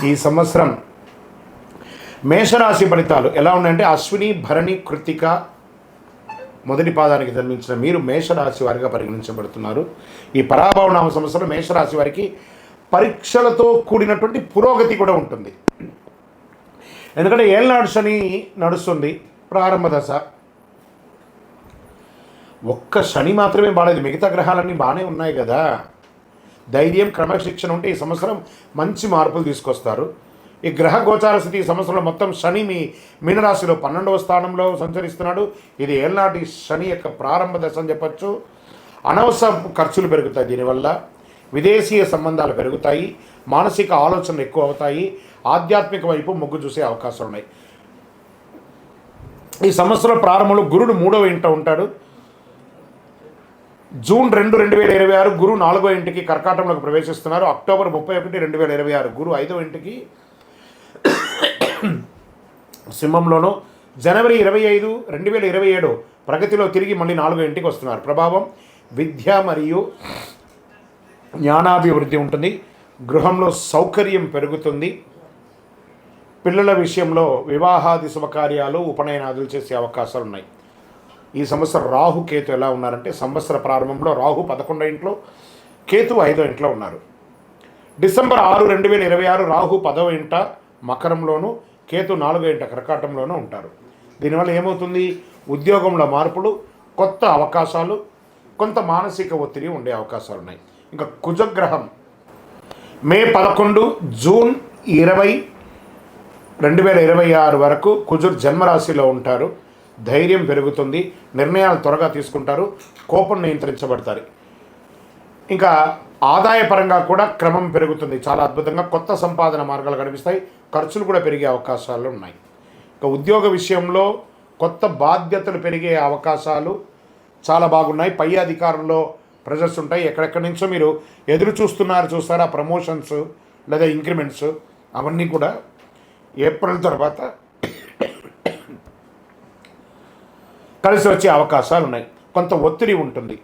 ఈ సంవత్సరం మేషరాశి ఫలితాలు ఎలా ఉన్నాయంటే అశ్విని భరణి కృత్తిక మొదటి పాదానికి జన్మించిన మీరు మేషరాశి వారిగా పరిగణించబడుతున్నారు. ఈ పరాభవనామ సంవత్సరం మేషరాశి వారికి పరీక్షలతో కూడినటువంటి పురోగతి కూడా ఉంటుంది. ఎందుకంటే ఏళ్ళనాడు శని నడుస్తుంది, ప్రారంభ దశ. ఒక్క శని మాత్రమే బాగాలేదు, మిగతా గ్రహాలన్నీ బాగానే ఉన్నాయి కదా. ధైర్యం క్రమశిక్షణ ఉంటే ఈ సంవత్సరం మంచి మార్పులు తీసుకొస్తారు. ఈ గ్రహ గోచార స్థితి ఈ సంవత్సరంలో మొత్తం శని మీ మీనరాశిలో 12వ స్థానంలో సంచరిస్తున్నాడు. ఇది ఏళ్ళనాటి శని యొక్క ప్రారంభ దశ అని చెప్పచ్చు. అనవసర ఖర్చులు పెరుగుతాయి, దీనివల్ల విదేశీయ సంబంధాలు పెరుగుతాయి, మానసిక ఆలోచనలు ఎక్కువ అవుతాయి, ఆధ్యాత్మిక వైపు మొగ్గు చూసే అవకాశాలు ఉన్నాయి. ఈ సంవత్సరం ప్రారంభంలో గురుడు 3వ ఇంట ఉంటాడు. జూన్ 2, 2026 గురు 4వ ఇంటికి కర్కాటంలోకి ప్రవేశిస్తున్నారు. అక్టోబర్ 31, 2026 గురు 5వ ఇంటికి సింహంలోను. జనవరి 25, 2027 ప్రగతిలో తిరిగి మళ్ళీ 4వ ఇంటికి వస్తున్నారు. ప్రభావం విద్య మరియు జ్ఞానాభివృద్ధి ఉంటుంది. గృహంలో సౌకర్యం పెరుగుతుంది. పిల్లల విషయంలో వివాహాది శుభకార్యాలు ఉపనయనాదులు చేసే అవకాశాలు ఉన్నాయి. ఈ సంవత్సరం రాహు కేతు ఎలా ఉన్నారంటే సంవత్సర ప్రారంభంలో రాహు 11వ ఇంట్లో, కేతు 5వ ఇంట్లో ఉన్నారు. డిసెంబర్ 6, 2026 రాహు 10వ ఇంట మకరంలోను, కేతు 4వ ఇంట కర్కాటంలోనూ ఉంటారు. దీనివల్ల ఏమవుతుంది? ఉద్యోగంలో మార్పులు, కొత్త అవకాశాలు, కొంత మానసిక ఒత్తిడి ఉండే అవకాశాలు ఉన్నాయి. ఇంకా కుజగ్రహం మే 11, జూన్ 20, 2026 వరకు కుజుడు జన్మరాశిలో ఉంటారు. ధైర్యం పెరుగుతుంది, నిర్ణయాలు త్వరగా తీసుకుంటారు, కోపం నియంత్రించబడతారు. ఇంకా ఆదాయపరంగా కూడా క్రమం పెరుగుతుంది, చాలా అద్భుతంగా కొత్త సంపాదన మార్గాలు కనిపిస్తాయి. ఖర్చులు కూడా పెరిగే అవకాశాలు ఉన్నాయి. ఇంకా ఉద్యోగ విషయంలో కొత్త బాధ్యతలు పెరిగే అవకాశాలు చాలా బాగున్నాయి. పై అధికారంలో ప్రెజర్స్ ఉంటాయి. ఎక్కడెక్కడి నుంచో మీరు ఎదురు చూస్తారా ప్రమోషన్స్ లేదా ఇంక్రిమెంట్స్, అవన్నీ కూడా ఏప్రిల్ తర్వాత కలిసి వచ్చే అవకాశాలు ఉన్నాయి. కొంత ఒత్తిడి ఉంటుంది,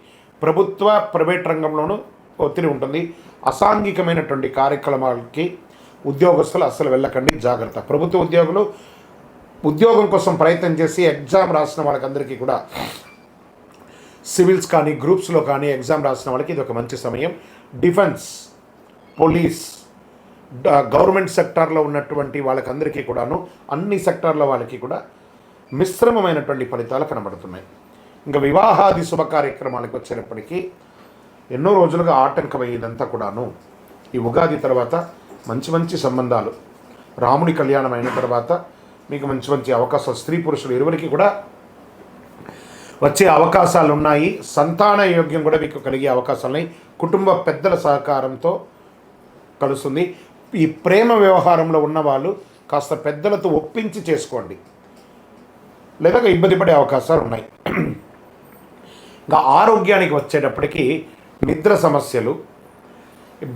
ప్రభుత్వ ప్రైవేట్ రంగంలోనూ ఒత్తిడి ఉంటుంది. అసాంఘికమైనటువంటి కార్యక్రమాలకి ఉద్యోగస్తులు అస్సలు వెళ్ళకండి, జాగ్రత్త. ప్రభుత్వ ఉద్యోగులు ఉద్యోగం కోసం ప్రయత్నం చేసి ఎగ్జామ్ రాసిన వాళ్ళకందరికీ కూడా, సివిల్స్ కానీ గ్రూప్స్లో కానీ ఎగ్జామ్ రాసిన వాళ్ళకి ఇది ఒక మంచి సమయం. డిఫెన్స్, పోలీస్, గవర్నమెంట్ సెక్టార్లో ఉన్నటువంటి వాళ్ళకందరికీ కూడాను, అన్ని సెక్టార్ల వాళ్ళకి కూడా మిశ్రమమైనటువంటి ఫలితాలు కనబడుతున్నాయి. ఇంకా వివాహాది శుభ కార్యక్రమాలకు వచ్చేటప్పటికీ ఎన్నో రోజులుగా ఆటంకమయ్యేదంతా కూడాను ఈ ఉగాది తర్వాత మంచి సంబంధాలు, రాముని కళ్యాణం అయిన తర్వాత మీకు మంచి అవకాశాలు, స్త్రీ పురుషులు ఇరువురికి కూడా వచ్చే అవకాశాలు ఉన్నాయి. సంతాన యోగ్యం కూడా మీకు కలిగే అవకాశాలు ఉన్నాయి. కుటుంబ పెద్దల సహకారంతో కలుస్తుంది. ఈ ప్రేమ వ్యవహారంలో ఉన్నవాళ్ళు కాస్త పెద్దలతో ఒప్పించి చేసుకోండి, లేదా ఇబ్బంది పడే అవకాశాలు ఉన్నాయి. ఇంకా ఆరోగ్యానికి వచ్చేటప్పటికీ నిద్ర సమస్యలు,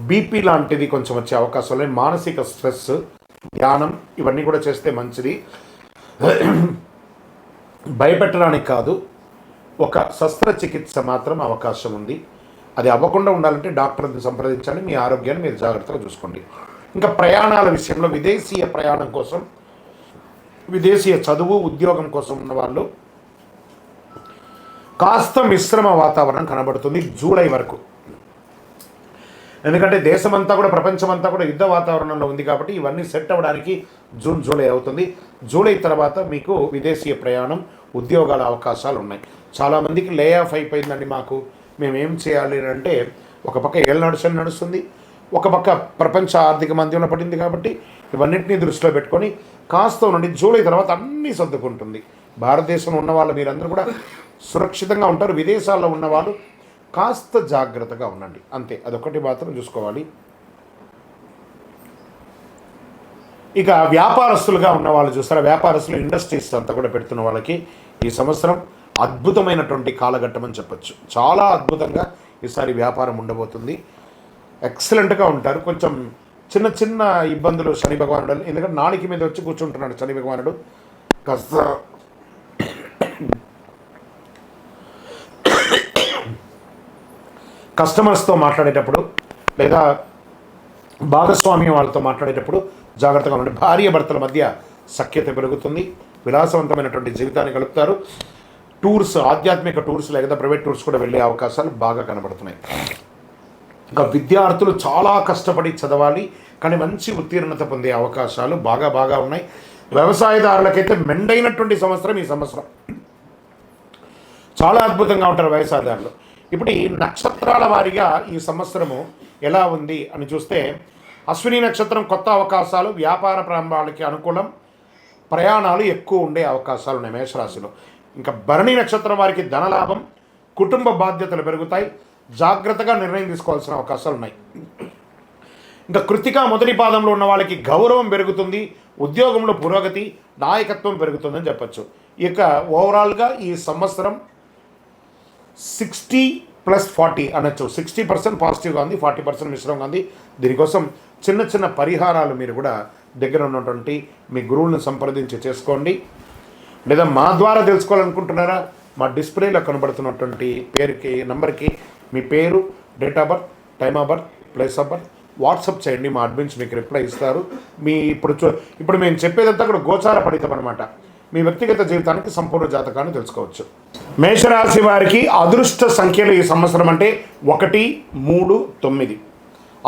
బీపీ లాంటిది కొంచెం వచ్చే అవకాశాలు ఉన్నాయి. మానసిక స్ట్రెస్, ధ్యానం ఇవన్నీ కూడా చేస్తే మంచిది. భయపెట్టడానికి కాదు, ఒక శస్త్రచికిత్స మాత్రం అవకాశం ఉంది. అది అవ్వకుండా ఉండాలంటే డాక్టర్ని సంప్రదించాలి. మీ ఆరోగ్యాన్ని మీరు జాగ్రత్తగా చూసుకోండి. ఇంకా ప్రయాణాల విషయంలో విదేశీయ ప్రయాణం కోసం, విదేశీయ చదువు ఉద్యోగం కోసం ఉన్న వాళ్ళు కాస్త మిశ్రమ వాతావరణం కనబడుతుంది జూలై వరకు. ఎందుకంటే దేశమంతా కూడా, ప్రపంచమంతా కూడా యుద్ధ వాతావరణంలో ఉంది కాబట్టి ఇవన్నీ సెట్ అవ్వడానికి జూన్ జూలై అవుతుంది. జూలై తర్వాత మీకు విదేశీయ ప్రయాణం, ఉద్యోగాల అవకాశాలు ఉన్నాయి. చాలామందికి లే ఆఫ్ అయిపోయిందండి, మేమేం చేయాలి అంటే, ఒక పక్క ఏళ్ళనాడు శని నడుస్తుంది, ఒక పక్క ప్రపంచ ఆర్థిక మాంద్యంలో పడింది. కాబట్టి ఇవన్నింటినీ దృష్టిలో పెట్టుకొని కాస్త నుండి జూలై తర్వాత అన్నీ సర్దుకుంటుంది. భారతదేశంలో ఉన్న వాళ్ళు మీరందరూ కూడా సురక్షితంగా ఉంటారు. విదేశాల్లో ఉన్నవాళ్ళు కాస్త జాగ్రత్తగా ఉండండి, అంతే. అదొకటి మాత్రం చూసుకోవాలి. ఇక వ్యాపారస్తులుగా ఉన్న వాళ్ళు చూస్తారా, వ్యాపారస్తులు, ఇండస్ట్రీస్ అంతా కూడా పెడుతున్న వాళ్ళకి ఈ సంవత్సరం అద్భుతమైనటువంటి కాలఘట్టం అని చెప్పచ్చు. చాలా అద్భుతంగా ఈసారి వ్యాపారం ఉండబోతుంది. ఎక్సలెంట్గా ఉంటారు. కొంచెం చిన్న ఇబ్బందులు శని భగవానుడు, ఎందుకంటే నాలుక మీద వచ్చి కూర్చుంటున్నాడు శని భగవానుడు. కాస్త కస్టమర్స్తో మాట్లాడేటప్పుడు లేదా భాగస్వామ్యం వాళ్ళతో మాట్లాడేటప్పుడు జాగ్రత్తగా ఉండండి. భార్య భర్తల మధ్య సఖ్యత పెరుగుతుంది, విలాసవంతమైనటువంటి జీవితాన్ని గడుపుతారు. టూర్స్, ఆధ్యాత్మిక టూర్స్ లేదా ప్రైవేట్ టూర్స్ కూడా వెళ్ళే అవకాశాలు బాగా కనబడుతున్నాయి. ఇంకా విద్యార్థులు చాలా కష్టపడి చదవాలి, కానీ మంచి ఉత్తీర్ణత పొందే అవకాశాలు బాగా ఉన్నాయి. వ్యవసాయదారులకైతే మెండైనటువంటి సంవత్సరం ఈ సంవత్సరం, చాలా అద్భుతంగా ఉంటారు వ్యవసాయదారులు. ఇప్పుడు ఈ నక్షత్రాల వారీగా ఈ సంవత్సరము ఎలా ఉంది అని చూస్తే, అశ్విని నక్షత్రం కొత్త అవకాశాలు, వ్యాపార ప్రారంభాలకి అనుకూలం, ప్రయాణాలు ఎక్కువ ఉండే అవకాశాలు ఉన్నాయి మేషరాశిలో. ఇంకా భరణి నక్షత్రం వారికి ధనలాభం, కుటుంబ బాధ్యతలు పెరుగుతాయి, జాగ్రత్తగా నిర్ణయం తీసుకోవాల్సిన అవకాశాలు ఉన్నాయి. ఇంకా కృతిక మొదటి పాదంలో ఉన్న వాళ్ళకి గౌరవం పెరుగుతుంది, ఉద్యోగంలో పురోగతి, నాయకత్వం పెరుగుతుందని చెప్పచ్చు. ఇక ఓవరాల్గా ఈ సంవత్సరం 60+40 అనొచ్చు. 60% పాజిటివ్గా ఉంది, 40% మిశ్రమంగా ఉంది. దీనికోసం చిన్న పరిహారాలు మీరు కూడా దగ్గర ఉన్నటువంటి మీ గురువులను సంప్రదించి చేసుకోండి. లేదా మా ద్వారా తెలుసుకోవాలనుకుంటున్నారా, మా డిస్ప్లేలో కనబడుతున్నటువంటి నంబర్కి మీ పేరు, date of birth, time of birth, place of birth WhatsApp చేయండి. మా అడ్మిన్స్ మీకు రిప్లై ఇస్తారు. మీ ఇప్పుడు మేము చెప్పేదంతా కూడా గోచార ఫలితం అనమాట. మీ వ్యక్తిగత జీవితానికి సంపూర్ణ జాతకాన్ని తెలుసుకోవచ్చు. మేషరాశి వారికి అదృష్ట సంఖ్యలు ఈ సంవత్సరం అంటే 1, 3, 9.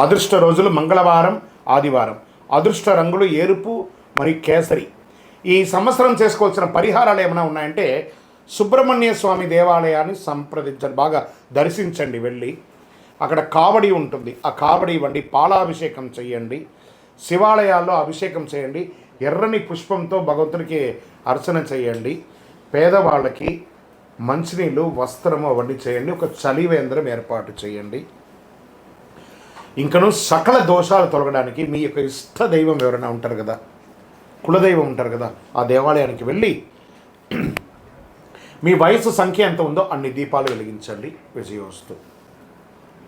అదృష్ట రోజులు మంగళవారం, ఆదివారం. అదృష్ట రంగులు ఎరుపు మరియు కేసరి. ఈ సంవత్సరం చేసుకోవాల్సిన పరిహారాలు ఏమైనా ఉన్నాయంటే, సుబ్రహ్మణ్య స్వామి దేవాలయాన్ని సంప్రదించండి, బాగా దర్శించండి. వెళ్ళి అక్కడ కావడి ఉంటుంది, ఆ కావడి ఇవ్వండి. పాలాభిషేకం చేయండి, శివాలయాల్లో అభిషేకం చేయండి. ఎర్రని పుష్పంతో భగవంతుడికి అర్చన చేయండి. పేదవాళ్ళకి మంచినీళ్ళు, వస్త్రము అవన్నీ చేయండి. ఒక చలివేంద్రం ఏర్పాటు చేయండి. ఇంకను సకల దోషాలు తొలగడానికి మీ యొక్క ఇష్ట దైవం ఎవరైనా ఉంటారు కదా, కులదైవం ఉంటారు కదా, ఆ దేవాలయానికి వెళ్ళి మీ వయసు సంఖ్య ఎంత ఉందో అన్ని దీపాలు వెలిగించండి. విజయోస్తు.